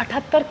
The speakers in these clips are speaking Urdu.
78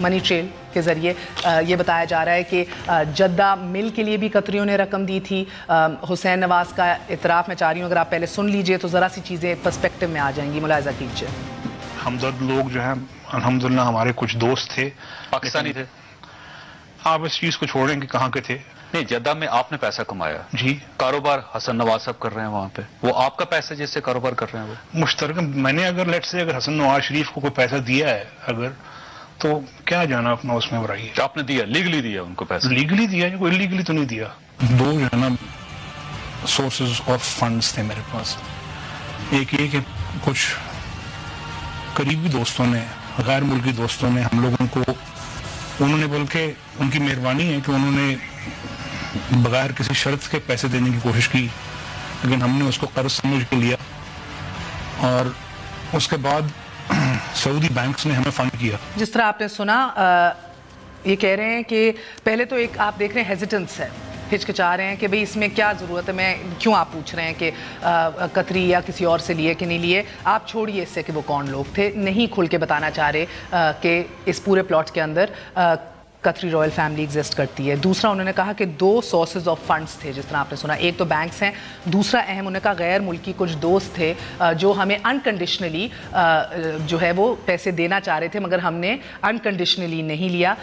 منی ٹریل کے ذریعے یہ بتایا جا رہا ہے کہ جدہ مل کے لیے بھی قطریوں نے رقم دی تھی. حسین نواز کا اعتراف میں چاہ رہی ہوں اگر آپ پہلے سن لیجئے تو ذرا سی چیزیں پرسپیکٹو میں آ جائیں گی. ملاحظہ کیجئے. ہمدرد لوگ جو ہیں الحمدللہ ہمارے کچھ دوست تھے پاکستانی تھے. آپ اس چیز کو چھوڑیں کہ کہاں کے تھے. نہیں, جدہ میں آپ نے پیسہ کمایا جی. کاروبار حسن نواز صاحب کر رہے ہیں وہاں پہ, وہ آپ کا پیسہ جس سے کاروبار کر رہے ہیں وہ مشترکہ میں نے اگر لیٹ سے اگر حسن نواز شریف کو کوئی پیسہ دیا ہے اگر تو کیا جانا اپنا اس میں برائی ہے. آپ نے دیا, لیگلی دیا ان کو پیسہ. لیگلی دیا, کوئی لیگلی تو نہیں دیا. دو جو ہے نا سورسز آف فنڈز تھے میرے پاس. ایک یہ کہ کچھ قریبی دوستوں نے, غیر ملکی دوستوں نے ہم لوگوں کو, انہوں نے بلکہ ان کی مہربانی ہے کہ انہوں نے بغیر کسی شرط کے پیسے دینے کی کوشش کی, لیکن ہم نے اس کو قرض سمجھ کے لیا اور اس کے بعد سعودی بینکس نے ہمیں فنڈ کیا. جس طرح آپ نے سنا یہ کہہ رہے ہیں کہ پہلے تو ایک آپ دیکھ رہے ہیں ہیزیٹنس ہے, ہچکچا رہے ہیں کہ بھئی اس میں کیا ضرورت ہے, میں کیوں آپ پوچھ رہے ہیں کہ قطری یا کسی اور سے لیے کہ نہیں لیے, آپ چھوڑیے اس سے کہ وہ کون لوگ تھے. نہیں کھل کے بتانا چاہ رہے کہ اس پورے پلاٹ کے اندر قطری رائل فیملی ایگزسٹ کرتی ہے. دوسرا انہوں نے کہا کہ 2 سورسز آف فنڈز تھے جس طرح آپ نے سنا, ایک تو بینکس ہیں, دوسرا اہم انہوں نے کہا غیر ملکی کچھ دوست تھے جو ہمیں انکنڈیشنلی جو ہے وہ پیسے دینا چاہ رہے تھے مگر ہم نے انکنڈیشنلی نہیں لیا,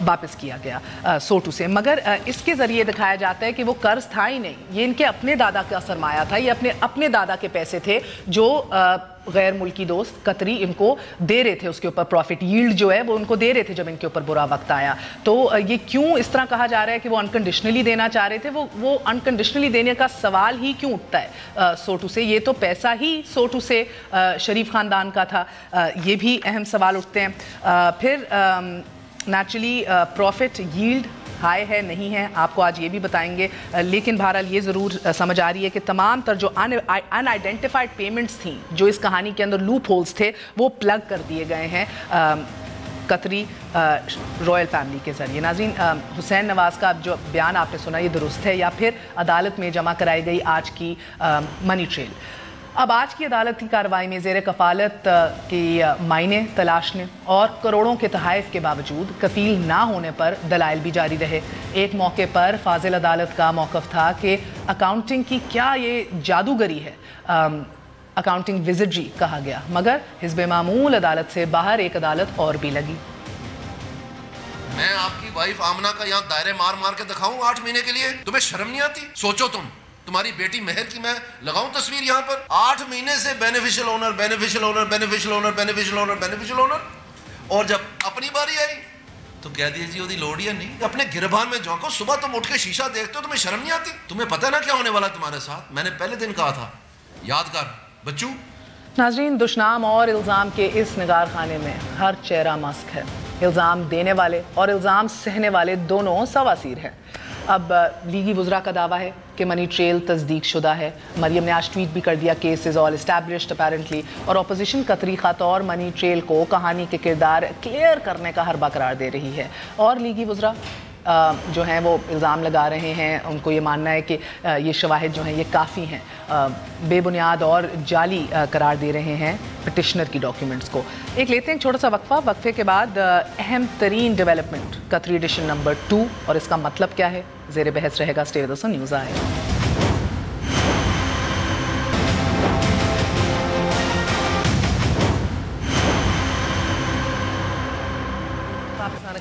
واپس کیا گیا سوٹو سے. مگر اس کے ذریعے دکھایا جاتا ہے کہ وہ قرض تھا ہی نہیں, یہ ان کے اپنے دادا کا سرمایہ تھا, یہ اپنے دادا کے پیسے تھے جو غیر ملکی دوست قطری ان کو دے رہے تھے, اس کے اوپر پروفٹ ییلڈ جو ہے وہ ان کو دے رہے تھے جب ان کے اوپر برا وقت آیا. تو یہ کیوں اس طرح کہا جا رہا ہے کہ وہ انکنڈیشنلی دینا چاہ رہے تھے, وہ انکنڈیشنلی دینے کا سوال ہی کیوں اٹھتا ہے سوٹو سے؟ یہ تو پیسہ ہی سوٹو سے شریف خاندان کا تھا, یہ بھی اہم سوال اٹھتے ہیں. پھر نیچرلی پروفٹ ییلڈ ہائی ہے نہیں ہے, آپ کو آج یہ بھی بتائیں گے, لیکن بہرحال یہ ضرور سمجھ آ رہی ہے کہ تمام تر جو ان آئیڈینٹیفائڈ پیمنٹس تھیں جو اس کہانی کے اندر لوپ ہولز تھے وہ پلگ کر دیے گئے ہیں قطری رائل فیملی کے ذریعے. ناظرین, حسین نواز کا جو بیان آپ نے سنا یہ درست ہے یا پھر عدالت میں جمع کرائی گئی آج کی منی ٹریل؟ اب آج کی عدالتی کارروائی میں زیر کفالت کی معائنے تلاشنے اور کروڑوں کے تحائف کے باوجود کفیل نہ ہونے پر دلائل بھی جاری رہے. ایک موقع پر فاضل عدالت کا موقف تھا کہ اکاؤنٹنگ کی کیا یہ جادوگری ہے, اکاؤنٹنگ وزڈری کہا گیا, مگر حزب معمول عدالت سے باہر ایک عدالت اور بھی لگی. میں آپ کی وائف آمنہ کا یہاں دائرے مار کے دکھاؤں 8 مہینے کے لیے؟ تمہیں شرم نہیں آتی؟ سوچو تمہاری بیٹی مہر کی میں لگاؤں تصویر یہاں پر 8 مہینے سے بینیفیشل اونر, اور جب اپنی باری آئی تو کہہ دیے جی وہ لوڑ ہی نہیں. اپنے گربان میں جھونکو, صبح تم اٹھ کے شیشہ دیکھتے ہو, تمہیں شرم نہیں آتی؟ تمہیں پتہ نا کیا ہونے والا تمہارے ساتھ؟ میں نے پہلے دن کہا تھا, یاد کر بچوں. ناظرین, دشنام اور الزام کے اس نگار خانے میں ہر چہرہ مسک ہے. الزام دینے والے اور الزام سہنے والے دونوں سواسیر ہیں. اب لیگی وزراء کا دعویٰ ہے کہ منی ٹریل تصدیق شدہ ہے. مریم نے آج ٹویٹ بھی کر دیا case is all established apparently, اور اپوزیشن قطری خطور منی ٹریل کو کہانی کے کردار کلیئر کرنے کا حربہ قرار دے رہی ہے. اور لیگی وزراء جو ہیں وہ الزام لگا رہے ہیں, ان کو یہ ماننا ہے کہ یہ شواہد جو ہیں یہ کافی ہیں, بے بنیاد اور جعلی قرار دے رہے ہیں پٹیشنر کی ڈاکیومنٹس کو. ایک لیتے ہیں ایک چھوٹا سا وقفہ, وقفے کے بعد اہم ترین ڈیولپمنٹ قطری ایڈیشن نمبر 2 اور اس کا مطلب کیا ہے زیر بحث رہے گا. Stay with us on News I.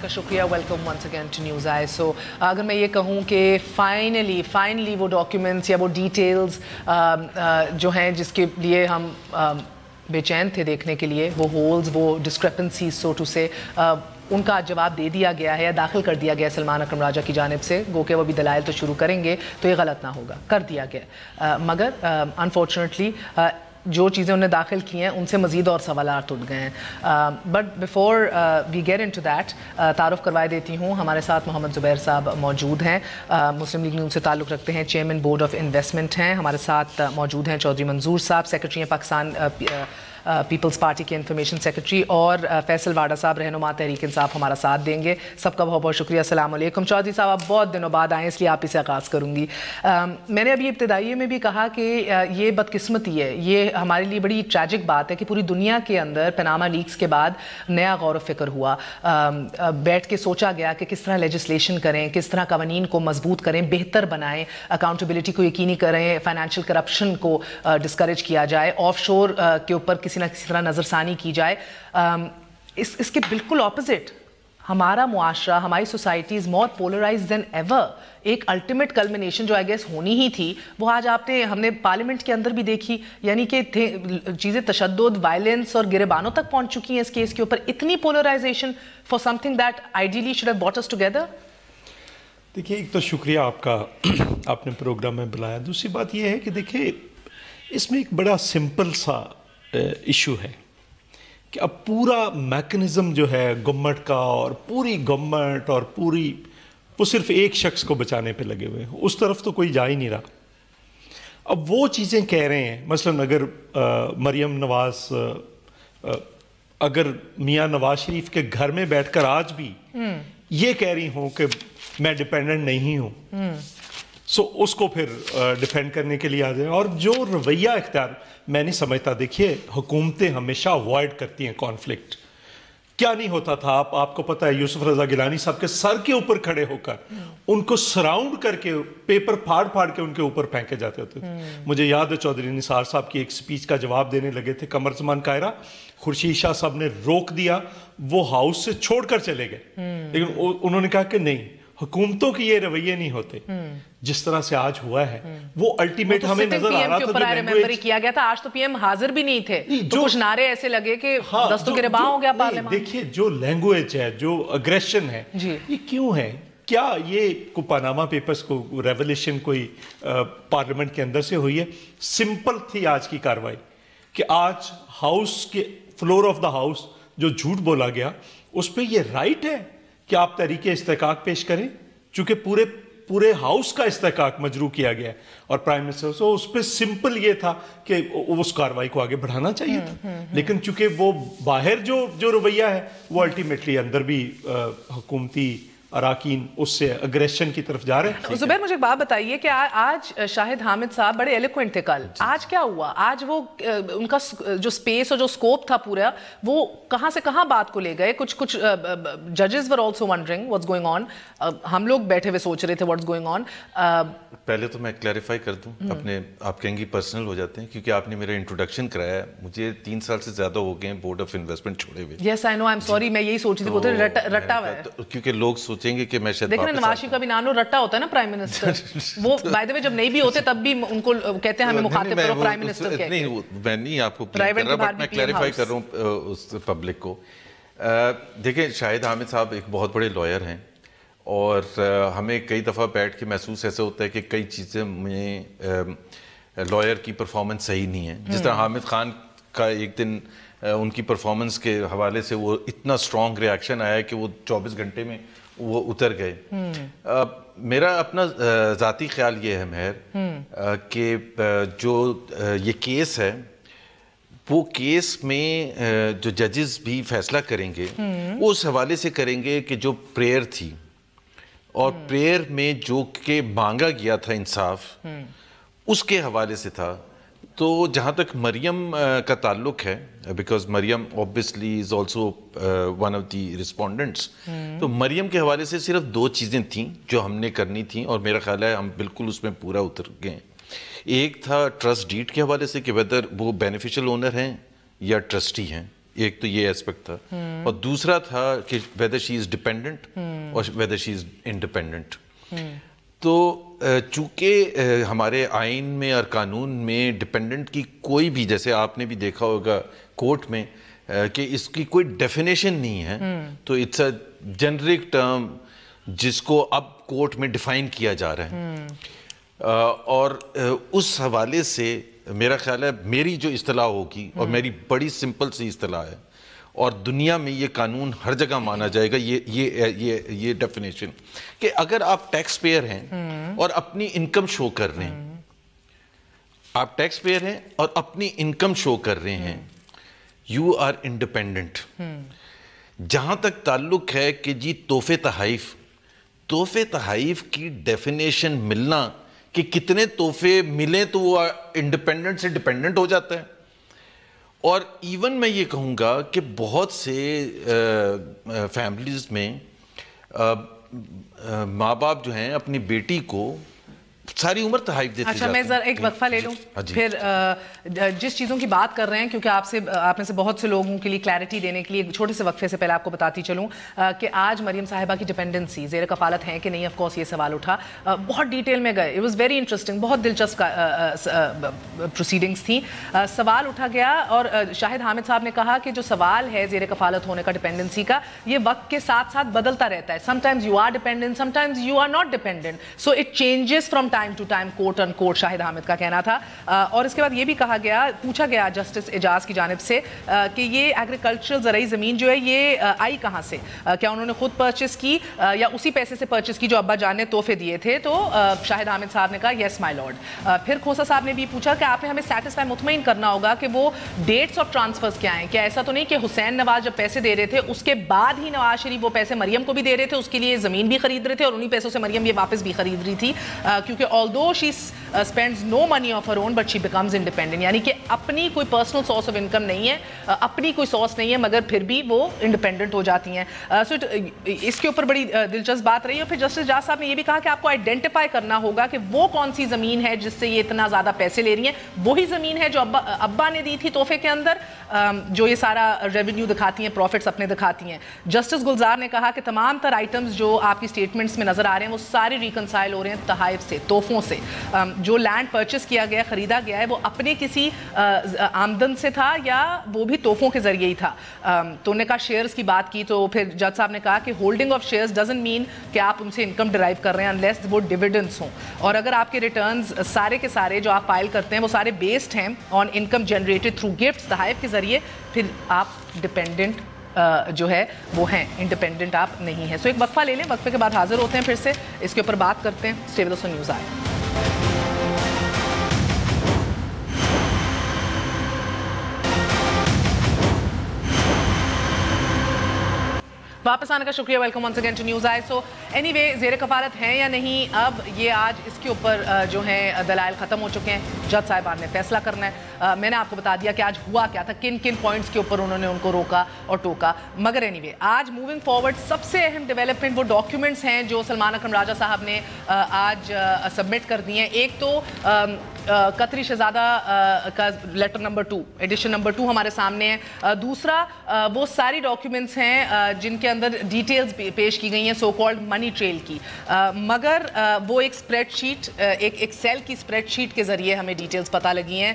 کا شکریہ, welcome once again to News I. So اگر میں یہ کہوں کہ فائنلی وہ ڈاکیومنٹس یا وہ ڈیٹیلز جو ہیں جس کے لیے ہم بے چین تھے دیکھنے کے لیے, وہ ہولز, وہ ڈسکرپنسیز سو ٹو سے, ان کا جواب دے دیا گیا ہے یا داخل کر دیا گیا سلمان اکرم راجہ کی جانب سے. گو کہ وہ بھی دلائل تو شروع کریں گے تو یہ غلط نہ ہوگا, کر دیا گیا. مگر انفارچونیٹلی جو چیزیں انہیں داخل کی ہیں ان سے مزید اور سوالات اٹھ گئے ہیں. But before we get into that, تعارف کروائے دیتی ہوں, ہمارے ساتھ محمد زبیر صاحب موجود ہیں, مسلم لیگ نون سے تعلق رکھتے ہیں, چیئرمین بورڈ آف انویسٹمنٹ ہیں. ہمارے ساتھ موجود ہیں چودھری منظور صاحب, سیکرٹری ہیں پاکستان پیپلز پارٹی کے انفارمیشن سیکرٹری، اور فیصل واڈا صاحب رہنما تحریک انصاف ہمارا ساتھ دیں گے. سب کا بہت بہت شکریہ. السلام علیکم. چودھری صاحب آپ بہت دنوں بعد آئیں، اس لیے آپ ہی سے آغاز کروں گی. میں نے ابھی ابتدائی میں بھی کہا کہ یہ بدقسمتی ہے، یہ ہمارے لیے بڑی ٹریجک بات ہے کہ پوری دنیا کے اندر پاناما لیکس کے بعد نیا غور و فکر ہوا، بیٹھ کے سوچا گیا کہ کس طرح لیجسلیشن کریں، کس طرح قوانین کو مضبوط کریں، بہتر بنائیں، اکاؤنٹیبلٹی کو یقینی کریں، فائنینشیل کرپشن کو ڈسکریج کیا جائے، آف شور کے اوپر کسی نہ کسی طرح نظر ثانی کی جائے. اس کے بالکل اپوزٹ ہمارا معاشرہ، ہماری society is more polarize than ever. ایک الٹیمیٹ کلمنیشن جو آئی گیس ہونی ہی تھی وہ آج ہم نے پارلیمنٹ کے اندر بھی دیکھی، یعنی کہ چیزیں تشدد، وائلنس اور گریبانوں تک پہنچ چکی ہیں اس کیس کے اوپر. اتنی polarization for something that ideally should have بrought us together. دیکھیے ایک تو شکریہ آپ کا، آپ نے پروگرام میں بلایا. دوسری بات یہ ہے کہ دیکھیے اس میں ایک بڑا سمپل سا ایشو ہے کہ اب پورا میکنزم جو ہے گورنمنٹ کا، اور پوری گورنمنٹ اور پوری وہ صرف ایک شخص کو بچانے پہ لگے ہوئے ہیں، اس طرف تو کوئی جا ہی نہیں رہا. اب وہ چیزیں کہہ رہے ہیں، مثلا اگر مریم نواز، اگر میاں نواز شریف کے گھر میں بیٹھ کر آج بھی یہ کہہ رہی ہوں کہ میں ڈیپینڈنٹ نہیں ہوں، سو اس کو پھر ڈیفینڈ کرنے کے لیے آ جائیں. اور جو رویہ اختیار میں نہیں سمجھتا، دیکھیے حکومتیں ہمیشہ اوائڈ کرتی ہیں کانفلکٹ. کیا نہیں ہوتا تھا، آپ کو پتہ ہے یوسف رضا گیلانی صاحب کے سر کے اوپر کھڑے ہو کر ان کو سراؤنڈ کر کے پیپر پھاڑ کے ان کے اوپر پھینکے جاتے ہوتے تھے. مجھے یاد ہے چودھری نثار صاحب کی ایک سپیچ کا جواب دینے لگے تھے قمر زمان قاہرہ، خورشید شاہ صاحب نے روک دیا، وہ ہاؤس سے چھوڑ کر چلے گئے، لیکن انہوں نے کہا کہ نہیں، حکومتوں کی یہ رویے نہیں ہوتے جس طرح سے آج ہوا ہے. وہ الٹیمیٹ ہمیں نظر آ رہا تھا جو کیا گیا تھا. آج تو پی ایم حاضر بھی نہیں تھے، تو کچھ نعرے ایسے لگے کہ دستوں گرباں ہو گیا پارلیمان. دیکھیے جو لینگویج ہے، جو اگریشن ہے، یہ کیوں ہے؟ کیا یہ کو پاناما پیپرز کو ریولیشن کوئی پارلیمنٹ کے اندر سے ہوئی ہے؟ سمپل تھی آج کی کاروائی کہ آج ہاؤس کے فلور آف دا ہاؤس جو جھوٹ بولا گیا، اس پہ یہ رائٹ ہے کہ آپ تحریک استحقاق پیش کریں، چونکہ پورے ہاؤس کا استحقاق مجروح کیا گیا ہے اور پرائم منسٹر سے اس پہ سمپل یہ تھا کہ اس کاروائی کو آگے بڑھانا چاہیے تھا. لیکن چونکہ وہ باہر جو رویہ ہے وہ الٹیمیٹلی اندر بھی حکومتی اراکین اس سے اگریشن کی طرف جا رہے ہیں. زبیر مجھے ایک بات بتائیے کہ آج شاہد حامد صاحب بڑے ایلیکوینٹ تھے کل، آج کیا ہوا؟ آج وہ ان کا جو سپیس اور جو سکوپ تھا پورا، وہ کہاں سے کہاں بات کو لے گئے. کچھ ججز were also wondering what's going on. ہم لوگ بیٹھے ہوئے سوچ رہے تھے واٹس گوئنگ آن. پہلے تو میں کلیریفائی کر دوں، اپنے آپ کہیں گی پرسنل ہو جاتے ہیں کیونکہ آپ نے میرا انٹروڈکشن کرایا. مجھے 3 سال سے زیادہ ہو گئے ہیں بورڈ آف انویسٹمنٹ چھوڑے ہوئے. یس آئی نو، آئی ایم سوری، میں یہی سوچ رہی تھی، وہ رٹا ہوا ہے کیونکہ لوگ سوچیں گے کہ میں شاید دیکھیں نواز شریف کا بھی نام رٹا ہوتا ہے نا پرائم منسٹر. وہ بائی دی وے جب نہیں بھی ہوتے تب بھی ان کو کہتے ہیں ہمیں مخاطب کرو پرائم منسٹر کہہ کے. نہیں، میں نہیں آپ کو میں کلیریفائی کر رہا ہوں اس پبلک کو. دیکھیں شاہد حامد صاحب ایک بہت بڑے لائر ہیں، اور ہمیں کئی دفعہ بیٹھ کے محسوس ایسا ہوتا ہے کہ کئی چیزیں میں لائر کی پرفارمنس صحیح نہیں ہے. جس طرح حامد خان کا ایک دن ان کی پرفارمنس کے حوالے سے وہ اتنا اسٹرانگ ریاکشن آیا کہ وہ 24 گھنٹے میں وہ اتر گئے. میرا اپنا ذاتی خیال یہ ہے مہر کہ جو یہ کیس ہے، وہ کیس میں جو ججز بھی فیصلہ کریں گے وہ اس حوالے سے کریں گے کہ جو پریئر تھی اور پریئر میں جو کہ مانگا گیا تھا انصاف، اس کے حوالے سے تھا. تو جہاں تک مریم کا تعلق ہے، because Maryam obviously is also one of the respondents، تو مریم کے حوالے سے صرف 2 چیزیں تھیں جو ہم نے کرنی تھیں، اور میرا خیال ہے ہم بالکل اس میں پورا اتر گئے. ایک تھا ٹرسٹ ڈیڈ کے حوالے سے کہ ویدر وہ بینیفیشل اونر ہیں یا ٹرسٹی ہیں، ایک تو یہ اسپیکٹ تھا، اور دوسرا تھا کہ ویدر شی از ڈیپینڈنٹ اور ویدر شی از انڈیپینڈنٹ. تو چونکہ ہمارے آئین میں اور قانون میں ڈیپینڈنٹ کی کوئی بھی، جیسے آپ نے بھی دیکھا ہوگا کورٹ میں کہ اس کی کوئی ڈیفینیشن نہیں ہے، تو اٹس اے جنرک ٹرم جس کو اب کورٹ میں ڈیفائن کیا جا رہا ہے. اور اس حوالے سے میرا خیال ہے میری جو اصطلاح ہوگی، اور میری بڑی سمپل سی اصطلاح ہے، اور دنیا میں یہ قانون ہر جگہ مانا جائے گا، یہ ڈیفینیشن کہ اگر آپ ٹیکس پیئر ہیں اور اپنی انکم شو کر رہے ہیں، آپ ٹیکس پیئر ہیں اور اپنی انکم شو کر رہے ہیں، یو آر انڈیپینڈنٹ. جہاں تک تعلق ہے کہ جی تحفے تحائف کی ڈیفینیشن ملنا کہ کتنے تحفے ملیں تو وہ انڈیپینڈنٹ سے ڈیپینڈنٹ ہو جاتا ہے. اور ایون میں یہ کہوں گا کہ بہت سے فیملیز میں ماں باپ جو ہیں اپنی بیٹی کو ساری عمر تحائف دیتے اچھا میں ذرا ایک وقفہ لے لوں پھر جس چیزوں کی بات کر رہے ہیں کیونکہ آپ میں سے بہت سے لوگوں کے لیے کلیئرٹی دینے کے لیے ایک چھوٹے سے وقفے سے پہلے آپ کو بتاتی چلوں کہ آج مریم صاحبہ کی ڈیپینڈنسی زیر کفالت ہیں کہ نہیں. آف کورس یہ سوال اٹھا, بہت ڈیٹیل میں گئے, اٹ واز ویری انٹرسٹنگ, بہت دلچسپ پروسیڈنگس تھیں. سوال اٹھا گیا اور شاہد حامد صاحب نے کہا کہ جو سوال ہے زیر کفالت ہونے کا ڈیپینڈنسی کا یہ وقت کے ساتھ ساتھ بدلتا رہتا ہے. Sometimes you are dependent, sometimes you are not dependent, so it changes from time to time, quote unquote Shahid Hamid کا کہنا تھا. اور اس کے بعد یہ بھی کہا گیا, پوچھا گیا جسٹس اعجاز کی جانب سے کہ یہ ایگریکلچرل زرعی زمین جو ہے یہ آئی کہاں سے, کیا انہوں نے خود پرچیز کی یا اسی پیسے سے پرچیز کی جو ابا جان نے تحفے دیے تھے. تو شاہد حامد صاحب نے کہا یس مائی لارڈ. پھر کھوسا صاحب نے بھی پوچھا کہ آپ نے ہمیں سیٹسفائی مطمئن کرنا ہوگا کہ وہ ڈیٹس آف ٹرانسفرز کیا ہیں, کیا ایسا تو نہیں کہ حسین نواز جب پیسے دے رہے تھے اس کے بعد ہی نواز شریف وہ پیسے مریم کو بھی دے رہے تھے, اس کے لیے زمین بھی خرید رہے تھے اور انہی پیسوں سے مریم یہ واپس بھی خرید رہی تھی, کیونکہ although she spends no money of her own but she becomes independent, یعنی کہ اپنی کوئی پرسنل سورس آف انکم نہیں ہے, اپنی کوئی سورس نہیں ہے, مگر پھر بھی وہ انڈیپینڈنٹ ہو جاتی ہیں. سو اس کے اوپر بڑی دلچسپ بات رہی. اور پھر جسٹس اعجاز صاحب نے یہ بھی کہا کہ آپ کو آئیڈینٹیفائی کرنا ہوگا کہ وہ کون سی زمین ہے جس سے یہ اتنا زیادہ پیسے لے رہی ہیں, وہی زمین ہے جو ابا نے دی تھی تحفے کے اندر, جو یہ سارا ریونیو دکھاتی ہیں, پروفٹس اپنے دکھاتی ہیں. جسٹس گلزار نے کہا کہ تمام تر آئٹمز جو آپ کی اسٹیٹمنٹس میں نظر آ رہے ہیں وہ سارے ریکنسائل ہو رہے ہیں تحائف سے, تحفوں سے. جو لینڈ پرچیز کیا گیا, خریدا گیا ہے, وہ اپنے کسی آمدن سے تھا یا وہ بھی تحفوں کے ذریعے ہی تھا. تو انہوں نے کہا شیئرز کی بات کی, تو پھر جج صاحب نے کہا کہ holding of shares doesn't mean کہ آپ ان سے انکم ڈرائیو کر رہے ہیں انلیس وہ ڈیویڈنڈس ہوں, اور اگر آپ کے ریٹرنز سارے کے سارے جو آپ فائل کرتے ہیں وہ سارے بیسڈ ہیں on income generated through gifts, تحائف کے ذریعے, پھر آپ ڈیپینڈنٹ جو ہے وہ ہیں, انڈیپینڈنٹ آپ نہیں ہیں. سو ایک وقفہ لے لیں, وقفے کے بعد حاضر ہوتے ہیں, پھر سے اس کے اوپر بات کرتے ہیں. Stay with us on News I. واپس آنے کا شکریہ, welcome once again to News I. So anyway زیر کفالت ہیں یا نہیں, اب یہ آج اس کے اوپر جو ہیں دلائل ختم ہو چکے ہیں, جج صاحبان نے فیصلہ کرنا ہے. میں نے آپ کو بتا دیا کہ آج ہوا کیا تھا, کن کن پوائنٹس کے اوپر انہوں نے ان کو روکا اور ٹوکا. مگر اینی وے آج موونگ فارورڈ سب سے اہم ڈیولپمنٹ وہ ڈاکیومنٹس ہیں جو سلمان اکرم راجہ صاحب نے آج سبمٹ کر دی ہیں. ایک تو قطری شہزادہ کا لیٹر نمبر 2, ایڈیشن نمبر 2 ہمارے سامنے ہے. دوسرا وہ ساری ڈاکیومنٹس ہیں جن کے اندر ڈیٹیلز پیش کی گئی ہیں سو کالڈ منی ٹریل کی, مگر وہ ایک اسپریڈ شیٹ, ایک ایکسل کی اسپریڈ شیٹ کے ذریعے ہمیں ڈیٹیلز پتہ لگی ہیں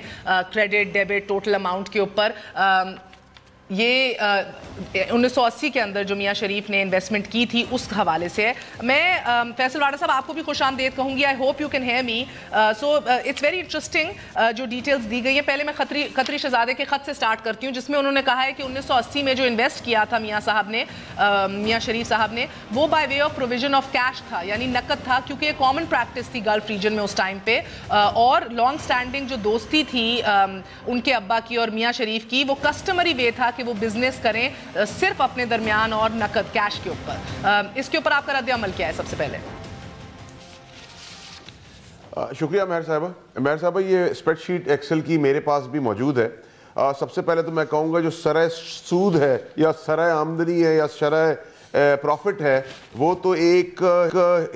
کریڈٹ ڈیبٹ ٹوٹل اماؤنٹ کے اوپر. یہ 1980 کے اندر جو میاں شریف نے انویسٹمنٹ کی تھی اس حوالے سے. میں فیصل واڈا صاحب آپ کو بھی خوش آمدید کہوں گی, I hope you can hear me. So it's very interesting جو ڈیٹیلز دی گئی ہیں. پہلے میں قطری شہزادے کے خط سے سٹارٹ کرتی ہوں, جس میں انہوں نے کہا ہے کہ 1980 میں جو انویسٹ کیا تھا میاں صاحب نے, میاں شریف صاحب نے, وہ by way of provision of cash تھا, یعنی نقد تھا, کیونکہ یہ کامن پریکٹس تھی گلف ریجن میں اس ٹائم پہ, اور لانگ اسٹینڈنگ جو دوستی تھی ان کے ابا کی اور میاں شریف کی, وہ کسٹمری وے تھا کہ وہ بزنس کریں صرف اپنے درمیان اور نقد کیش کے اوپر. اس کے اوپر آپ کا رد عمل کیا ہے سب سے پہلے؟ شکریہ مہر صاحبہ. یہ اسپریڈ شیٹ ایکسل کی میرے پاس بھی موجود ہے. سب سے پہلے تو میں کہوں گا جو شرح سود ہے یا شرح آمدنی ہے یا شرح پروفٹ ہے, وہ تو ایک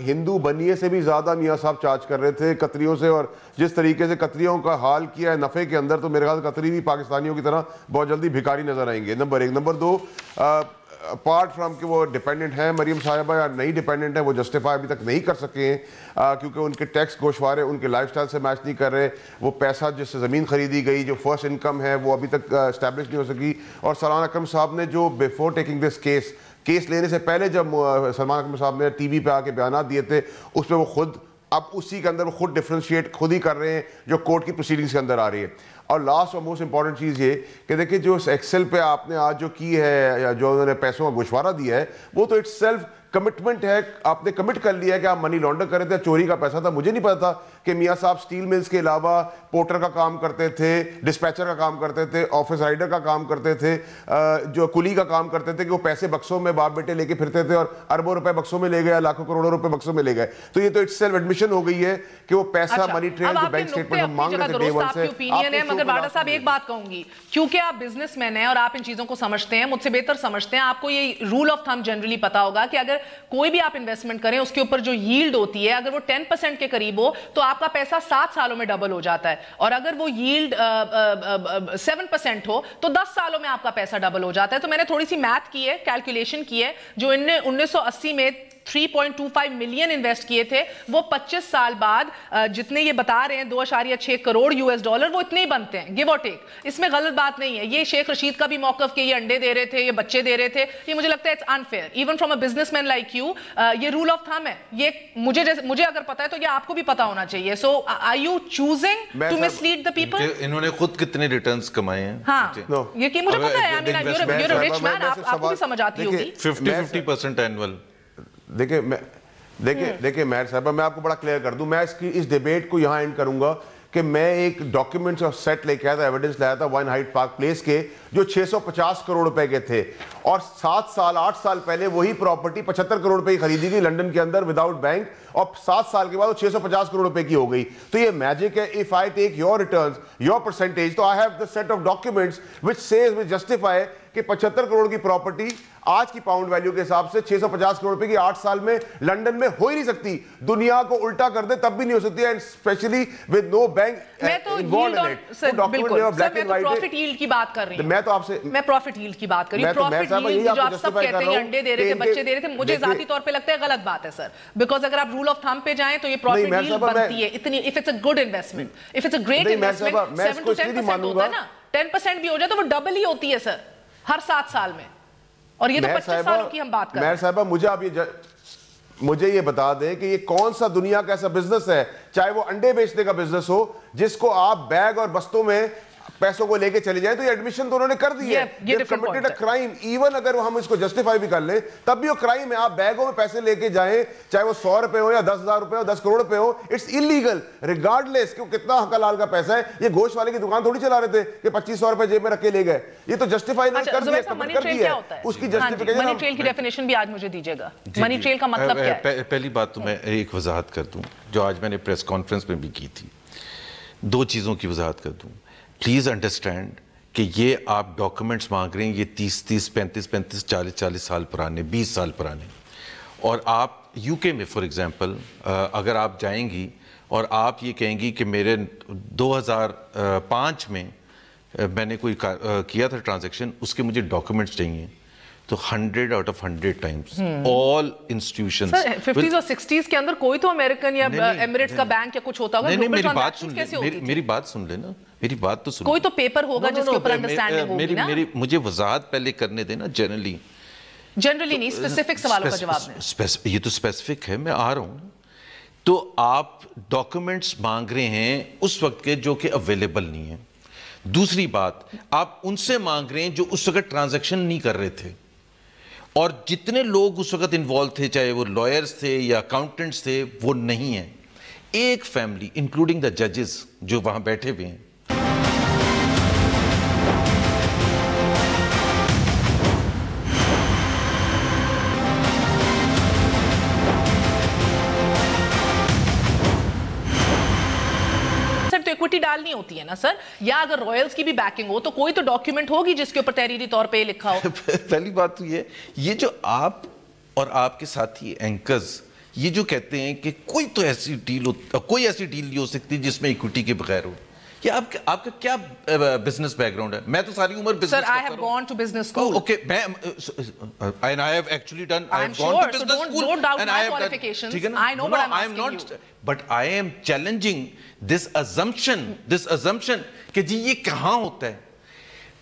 ہندو بنیے سے بھی زیادہ میاں صاحب چارج کر رہے تھے قطریوں سے, اور جس طریقے سے قطریوں کا حال کیا ہے نفع کے اندر, تو میرے خیال قطری بھی پاکستانیوں کی طرح بہت جلدی بھکاری نظر آئیں گے. نمبر 1. نمبر 2, اپارٹ فرام کہ وہ ڈیپینڈنٹ ہیں مریم صاحبہ یا نہیں ڈیپینڈنٹ ہیں, وہ جسٹیفائی ابھی تک نہیں کر سکے ہیں کیونکہ ان کے ٹیکس گوشوارے ان کے لائف سٹائل سے میچ نہیں کر رہے. وہ پیسہ جس سے زمین خریدی گئی, جو فرسٹ انکم ہے, وہ ابھی تک اسٹیبلش نہیں ہو سکی. اور سلمان اکرم صاحب نے جو بیفور ٹیکنگ دس کیس لینے سے پہلے جب سلمان اکرم صاحب نے ٹی وی پہ آ کے بیانات دیے تھے, اس میں وہ خود اب اسی کے اندر وہ خود ڈفرینشیٹ خود ہی کر رہے ہیں جو کورٹ کی پروسیڈنگز کے اندر آ رہی ہے. اور لاسٹ اور موسٹ امپورٹنٹ چیز یہ کہ دیکھیں جو ایکسل پہ آپ نے آج جو کی ہے یا جو انہوں نے پیسوں کا گوشوارہ دیا ہے, وہ تو اٹ سیلف کمٹمنٹ ہے, آپ نے کمٹ کر لیا ہے کہ آپ منی لانڈر کر رہے تھے, چوری کا پیسہ تھا. مجھے نہیں پتا تھا کہ میاں صاحب سٹیل ملز کے علاوہ پورٹر کا کام کرتے تھے, ڈسپیچر کا کام کرتے تھے, آفس رائڈر کا کام کرتے تھے, جو کلی کا کام کرتے تھے, کہ وہ پیسے بکسوں میں باپ بیٹے لے کے پھرتے تھے اور اربوں روپے بکسوں میں لے گئے, لاکھوں کروڑوں روپے بکسوں میں لے گئے. تو یہ تو اٹس سیلف ایڈمیشن ہو گئی ہے کہ وہ پیسہ منی ٹریل جو بینک اسٹیٹمنٹ ہم مانگ رہے تھے ڈے ون سے. مگر باٹا صاحب ایک بات کہوں گی, کیونکہ آپ بزنس مین ہیں اور آپ ان چیزوں کو سمجھتے ہیں, مجھ سے بہتر سمجھتے ہیں, آپ کو یہ رول آف تھم جنرلی پتا ہوگا کہ اگر کوئی بھی آپ انویسٹمنٹ کریں اس کے اوپر جو ییلڈ ہوتی ہے اگر وہ 10% کے قریب ہو تو آپ کا پیسہ 7 سالوں میں ڈبل ہو جاتا ہے, اور اگر وہ ییلڈ 7% ہو تو 10 سالوں میں آپ کا پیسہ ڈبل ہو جاتا ہے. تو میں نے تھوڑی سی میتھ کی ہے, کیلکولیشن کی ہے, جو 1980 میں 3.25 ملین انویسٹ کیے تھے, وہ 25 سال بعد جتنے یہ بتا رہے ہیں 2.6 کروڑ US ڈالر, وہ اتنے ہی بنتے ہیں, گیو اور ٹیک. اس میں غلط بات نہیں ہے. یہ شیخ رشید کا بھی موقف کہ یہ انڈے دے رہے تھے, یہ بچے دے رہے تھے, یہ مجھے لگتا ہے it's unfair even from a businessman like you. یہ رول آف تھم ہے, یہ مجھے اگر پتا ہے تو یہ آپ کو بھی پتا ہونا چاہیے. So are you choosing to mislead the people? انہوں نے خود کتنے ریٹرنز کمائے ہیں. ہاں یہ کہ مجھے پتا ہے, you're a rich man, آپ کو بھی سمجھ آتی ہوگی. 50% اینول. دیکھیں مہر صاحبہ, میں آپ کو بڑا کلیئر کر دوں, میں اس ڈیبیٹ کو یہاں اینڈ کروں گا کہ میں ایک ڈاکیومنٹس اور سیٹ لے کے آیا تھا, ایویڈنس لایا تھا وائن ہائٹ پارک پلیس کے, جو 650 کروڑ روپے کے تھے, اور 8 سال پہلے وہی پراپرٹی 75 کروڑ روپے کی خریدی گئی لنڈن کے اندر وداؤٹ بینک, اور 7 سال کے بعد وہ 650 کروڑ روپے کی ہو گئی. تو یہ میجک ہے. If I take your returns, your percentage, تو I have the set of documents which says, which justify کہ 75 کروڑ کی پراپرٹی آج کی پاؤنڈ ویلیو کے حساب سے 650 کروڑ روپے کی 8 سال میں لنڈن میں ہو ہی نہیں سکتی. دنیا کو الٹا کر دے تب بھی نہیں ہو سکتی, and especially with no bank involved in it. Sir بالکل, سر میں تو پروفٹ ییلڈ کی بات کر رہی ہوں. میں تو آپ سے میں پروفٹ ییلڈ کی بات کر رہی ہوں. پروفٹ ییلڈ جو آپ سب کہتے ہیں انڈے دے رہے تھے, بچے دے رہے تھے, مجھے ذاتی طور پہ لگتا ہے غلط بات ہے سر, بیکاز اگر آپ رول آف تھم پہ جائیں تو یہ پروفٹ ییلڈ بنتی ہے اتنی. if it's a good investment, if it's a great investment, 7 to 10% ہوتا ہے نا, 10% بھی ہو جائے تو وہ ڈبل ہی ہوتی ہے سر ہر 7 سال میں, اور یہ تو 25 سالوں کی ہم بات کر رہے ہیں. مہر صاحبہ مجھے یہ بتا دیں کہ یہ کون سا دنیا کا ایسا بزنس ہے, چاہے وہ انڈے بیچنے کا بزنس ہو, جس کو آپ بیگ اور بستوں میں پیسوں کو لے کے چلے جائیں, تو یہ ایڈمیشن تو انہوں نے کر دی ہے. Committed a crime. ایون اگر ہم اس کو جسٹیفائی بھی کر لیں تب بھی وہ کرائم ہے. آپ بیگوں میں پیسے لے کے جائیں, چاہے وہ 100 روپے ہو یا 10,000 روپے ہو, 10 کروڑ روپے ہو, اٹس انلیگل ریگارڈلیس کہ وہ کتنا حلال کا پیسہ ہے. یہ گوشت والے کی دکان تھوڑی چلا رہے تھے کہ 2500 روپے جیب میں رکھ کے لے گئے. یہ تو جسٹیفائی نہیں کر دیا, کمٹ کر دیا ہے. اس کی جسٹیفیکیشن, منی ٹریل کی ڈیفینیشن بھی آج مجھے دیجیے گا. منی ٹریل کا مطلب کیا ہے؟ پہلی بات تو میں ایک وضاحت کر دوں جو آج میں نے پریس کانفرنس میں بھی کی تھی. 2 چیزوں کی وضاحت کر دوں. پلیز انڈرسٹینڈ کہ یہ آپ ڈاکومنٹس مانگ رہے ہیں, یہ 30 35 40 سال پرانے, 20 سال پرانے. اور آپ یو کے میں فار ایگزامپل اگر آپ جائیں گی اور آپ یہ کہیں گی کہ میرے 2005 میں میں نے کوئی کیا تھا ٹرانزیکشن, اس کے مجھے ڈاکومنٹس چاہیے, تو 100 out of 100 times all institutions. Sir 50s اور 60s کے اندر کوئی تو امریکن یا ایمریٹس کا بینک یا کچھ ہوتا ہوگا. نہیں, میری بات سن لیں, میری بات سن لینا, میری بات تو سن. کوئی تو پیپر ہوگا جس کے اوپر انڈرسٹینڈنگ ہوگی نا. مجھے وضاحت پہلے کرنے دینا. جنرلی نہیں, اسپیسیفک سوالوں کا جواب دیں. یہ تو اسپیسیفک ہے, میں آ رہا ہوں. تو آپ ڈاکومنٹس مانگ رہے ہیں اس وقت کے جو کہ اویلیبل نہیں ہیں. دوسری بات, آپ ان سے مانگ رہے ہیں جو اس وقت ٹرانزیکشن نہیں کر رہے تھے, اور جتنے لوگ اس وقت انوالو تھے, چاہے وہ لائرز تھے یا اکاؤنٹنٹس تھے, وہ نہیں ہیں. ایک فیملی انکلوڈنگ دا ججز جو وہاں بیٹھے ہوئے ہیں, ایکوٹی ڈالنی ہوتی ہے نا سر, یا اگر رائلز کی بھی بیکنگ ہو تو کوئی تو ڈاکیومنٹ ہوگی جس کے اوپر تحریری طور پہ لکھا ہو. پہلی بات تو یہ جو آپ اور آپ کے ساتھی اینکرز یہ جو کہتے ہیں کہ کوئی ایسی ڈیل نہیں ہو سکتی جس میں ایکوٹی کے بغیر ہو. یہ آپ کا کیا بزنس بیک گراؤنڈ ہے؟ میں تو ساری عمر بزنس کرتا ہوں. Sir, I have gone to business school. Okay, and I have actually done. I have gone to business school. Don't doubt my qualifications. I know what I'm asking you. But I am challenging this assumption کہ جی یہ کہاں ہوتا ہے.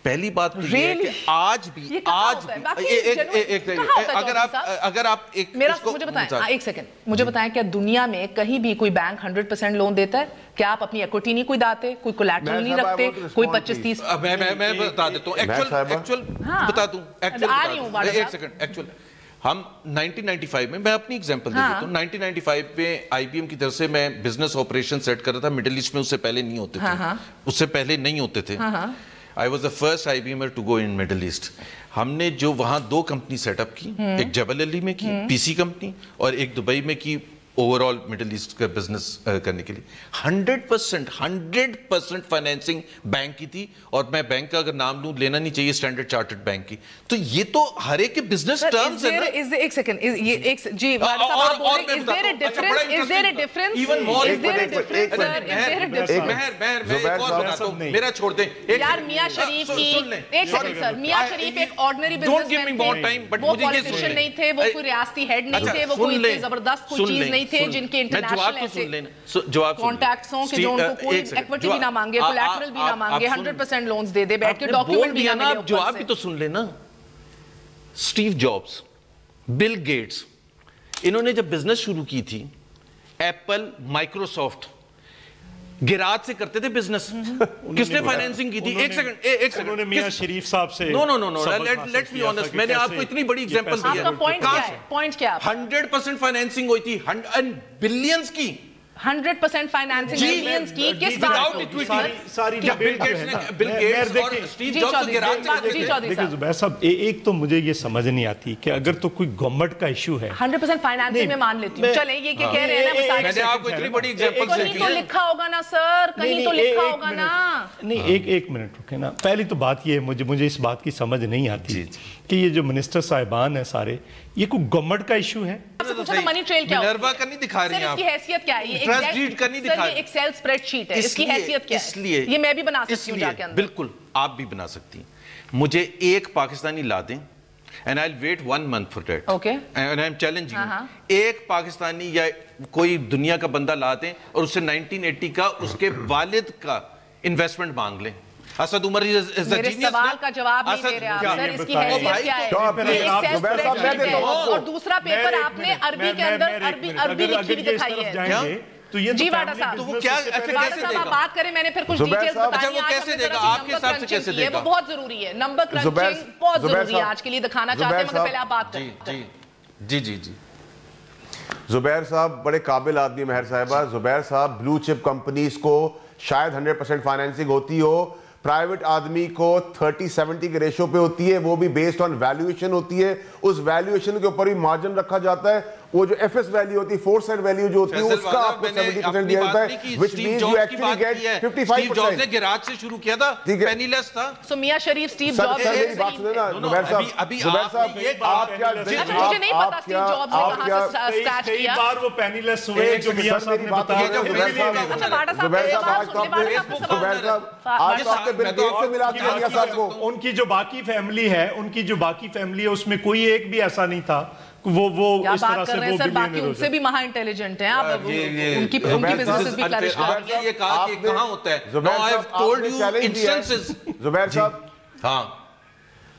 پہلی بات تو یہ ہے کہ آج بھی اگر آپ مجھے بتائیں, ایک سیکنڈ مجھے بتائیں, کیا دنیا میں کہیں بھی کوئی بینک 100% لون دیتا ہے؟ کیا آپ اپنی ایکوٹی نہیں کوئی داتے, کوئی کولیٹرل نہیں رکھتے, کوئی 25-30؟ میں بتا دیتا ہوں ایکچوئل بتا دوں. ایک سیکنڈ ایکچوئل ہم 1995 میں، میں اپنی ایگزامپل دے دیتا ہوں، 1995 میں آئی بی ایم کی طرف سے میں بزنس آپریشن سیٹ کر رہا تھا مڈل ایسٹ میں، اس سے پہلے نہیں ہوتے تھے، اس سے پہلے نہیں ہوتے تھے. I was the first IBMer to go in Middle East. ہم نے جو وہاں 2 کمپنی سیٹ اپ کی، ایک جبل علی میں کی پی سی کمپنی اور ایک دبئی میں کی اوور آل مڈل ایسٹ کا بزنس کرنے کے لیے. 100% فائنینسنگ بینک کی تھی، اور میں بینک کا اگر نام لوں لینا نہیں چاہیے، اسٹینڈرڈ چارٹرڈ بینک کی. تو یہ تو ہر ایک کے بزنس ٹرمز ہیں. ایک سیکنڈ جی میرا چھوڑ دیں یار. میاں شریف کی ایک سیکنڈ سر، میاں شریف ایک آرڈنری بزنس مین تھے، وہ پولیٹیشن نہیں تھے، وہ کوئی ریاستی ہیڈ نہیں تھے، وہ کوئی زبردست کوئی چیز نہیں تھے جن کے انٹرنیشنل ایسے کانٹیکٹس ہوں کہ جو ان کو کوئی ایکوٹی بھی نہ مانگے، کولیٹرل بھی نہ مانگے، 100% لونز دے دے، بیٹھ کے ڈاکیومنٹ بھی نہ ملے. آپ جواب بھی تو سن لینا. اسٹیو جابس، بل گیٹس، انہوں نے جب بزنس شروع کی تھی، ایپل، مائکروسافٹ، گراج سے کرتے تھے بزنس. کس نے فائنینسنگ کی تھی؟ ایک سیکنڈ انہوں نے میاں شریف صاحب سے نو لیٹس بی آنسٹ. میں نے آپ کو اتنی بڑی ایگزامپل دی ہے. آپ کا پوائنٹ کیا ہے؟ 100% فائنینسنگ ہوئی تھی، بلینز کی. 100% فائنینسنگ بلینز کی. کس بات ساری زبیر صاحب، ایک تو مجھے یہ سمجھ نہیں آتی کہ اگر تو کوئی گورنمنٹ کا ایشو ہے 100% فائنینسنگ میں مان لیتی ہوں. چلیں یہ کہہ رہے ہیں نا، میں نے آپ کو اتنی بڑی ایگزامپل سے کہیں تو لکھا ہوگا نا سر، کہیں تو لکھا ہوگا نا. نہیں ایک منٹ رکے نا. پہلی تو بات یہ ہے، مجھے اس بات کی سمجھ نہیں آتی کہ یہ جو منسٹر صاحبان ہیں سارے، یہ کوئی گورنمنٹ کا ایشو ہے؟ منی ٹریل کیا منروا کا نہیں دکھا رہی ہیں آپ، اس کی حیثیت کیا ہے؟ ٹرسٹ ڈیڈ کا نہیں دکھا رہی. یہ ایکسل اسپریڈ شیٹ ہے، اس کی حیثیت کیا ہے؟ اس لیے یہ میں بھی بنا سکتی ہوں جا کے اندر. بالکل آپ بھی بنا سکتی ہیں. مجھے ایک پاکستانی لا دیں and I'll wait 1 month for that. Okay. And I'm challenging you. ایک پاکستانی یا کوئی دنیا کا بندہ لا دیں اور اسے 1980 کا اس کے والد کا انویسٹمنٹ مانگ لیں. اسد عمر میرے سوال کا جواب نہیں دے رہے آپ سر. اس کی حیثیت کیا ہے؟ اور دوسرا پیپر آپ نے عربی کے اندر عربی لکھی بھی دکھائی ہے. جی واڈا صاحب، واڈا صاحب آپ بات کریں، میں نے پھر کچھ ڈیٹیلز بتانی ہے. کیسے دے گا آپ کے حساب سے؟ کیسے دے گا؟ وہ بہت ضروری ہے، نمبر کرنچنگ بہت ضروری ہے آج کے لیے دکھانا چاہتے ہیں، مگر پہلے آپ بات کریں. جی زبیر صاحب بڑے قابل آدمی. مہر صاحبہ، زبیر صاحب بلو چپ کمپنیز کو شاید 100% فائنینسنگ ہوتی ہو، پرائیویٹ آدمی کو 30-70 کے ریشو پہ ہوتی ہے، وہ بھی بیسڈ آن ویلیویشن ہوتی ہے. اس ویلیویشن کے اوپر بھی مارجن رکھا جاتا ہے. وہ جو ایف ایس ویلیو ہوتی ہے، فورس اینڈ ویلیو جو ہوتی ہے، اس کا آپ کو 70% دیا جاتا ہے، which means you actually get 55%. Steve jobs نے گراج سے شروع کیا تھا، پینی لیس تھا. سو میاں شریف اسٹیو جابس سر میری بات سنیں نا زبیر صاحب، آپ کیا مجھے نہیں پتا اسٹیو جابس نے کہاں سے سٹارٹ کیا. کئی بار وہ پینی لیس ہوئے جو میاں صاحب نے بتایا. زبیر صاحب آج تو آپ کے بل گیٹس سے ملا کے میاں صاحب کو، ان کی جو باقی فیملی ہے اس میں کوئی ایک بھی ایسا نہیں تھا وہ اس طرح سے وہ سر. باقی ان سے بھی مہا انٹیلیجنٹ ہیں آپ، ان کی بزنسز بھی فلرش کر رہی ہیں. یہ کہا کہ کہاں ہوتا ہے. Now I have told you instances. زبیر صاحب، ہاں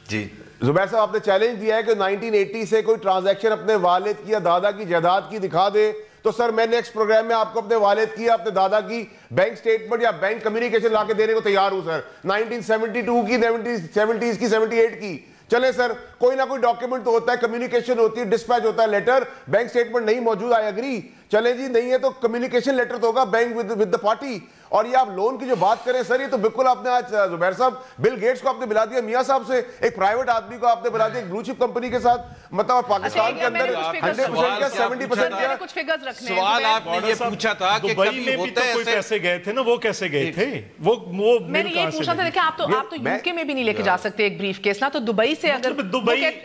جی زبیر صاحب آپ نے چیلنج دیا ہے کہ 1980 سے کوئی ٹرانزیکشن اپنے والد کی یا دادا کی جائیداد کی دکھا دے، تو سر میں نیکسٹ پروگرام میں آپ کو اپنے والد کی یا اپنے دادا کی بینک سٹیٹمنٹ یا بینک کمیونیکیشن لا کے دینے کو تیار ہوں سر. 1972 کی، 70s کی، 78 کی. چلیں سر، کوئی نہ کوئی ڈاکیومنٹ تو ہوتا ہے، کمیونیکیشن ہوتی ہے، ڈسپیچ ہوتا ہے، لیٹر. بینک سٹیٹمنٹ نہیں موجود، آئی اگری. چلیں جی نہیں ہے تو کمیونیکیشن لیٹر تو ہوگا بینک ود دا پارٹی. اور یہ آپ لون کی جو بات کریں سر، یہ تو بالکل آپ نے آج زبیر صاحب بل گیٹس کو آپ نے ملا دیا میاں صاحب سے، ایک پرائیویٹ آدمی کو آپ نے ملا دیا ایک بلو چپ کمپنی کے ساتھ. مطلب پاکستان کے اندر 100% کیا 70% کیا کچھ فگرز رکھنے ہیں. سوال آپ نے یہ پوچھا تھا کہ دبئی میں بھی تو کوئی پیسے گئے تھے نا، وہ کیسے گئے تھے؟ وہ میں نے یہ پوچھا تھا، دیکھیں آپ تو یوکے میں بھی نہیں لے کے جا سکتے ایک بریف کیس نا. تو دبئی سے اگر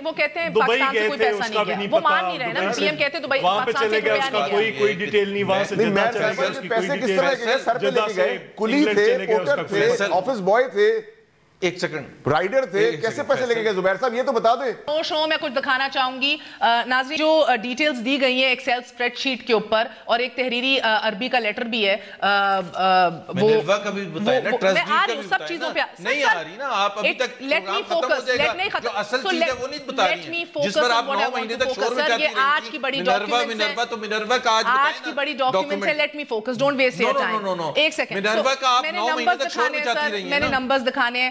وہ کہتے ہیں پاکستان سے کوئی پیسہ نہیں گیا، وہ مان نہیں رہے نا. پی ایم کہتے ہیں دبئی پاکستان سے کوئی نہیں گیا. کوئی ڈیٹیل نہیں وہاں سے. پیسے کس طرح کے سر پہ لے کے گئے؟ کلی تھے، پورٹر تھے، آفس بوائے تھے، ایک سیکنڈ رائڈر تھے، کیسے پیسے لے کے گئے زبیر صاحب یہ تو بتا دیں. شو میں کچھ دکھانا چاہوں گی ناظرین. جو ڈیٹیلز دی گئی ہیں ایکسل اسپریڈ شیٹ کے اوپر، اور ایک تحریری عربی کا لیٹر بھی ہے. منروا کا بھی بتایا نا، ٹرسٹ میں آ رہی ہوں سب چیزوں پہ. نہیں آ رہی نا آپ ابھی تک. لیٹ می فوکس، لیٹ نہیں ختم. جو اصل چیز ہے وہ نہیں بتا رہی ہیں، جس پر آپ 9 مہینے تک شور مچاتی رہی تھی. آج کی بڑی ڈاکیومنٹس ہیں، منروا تو منروا کا آج کی بڑی ڈاکیومنٹس ہیں. Let me focus, don't waste your time. ایک سیکنڈ، منروا کا آپ 9 مہینے تک شور مچاتی رہی ہیں. میں نے نمبرز دکھانے ہیں.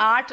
8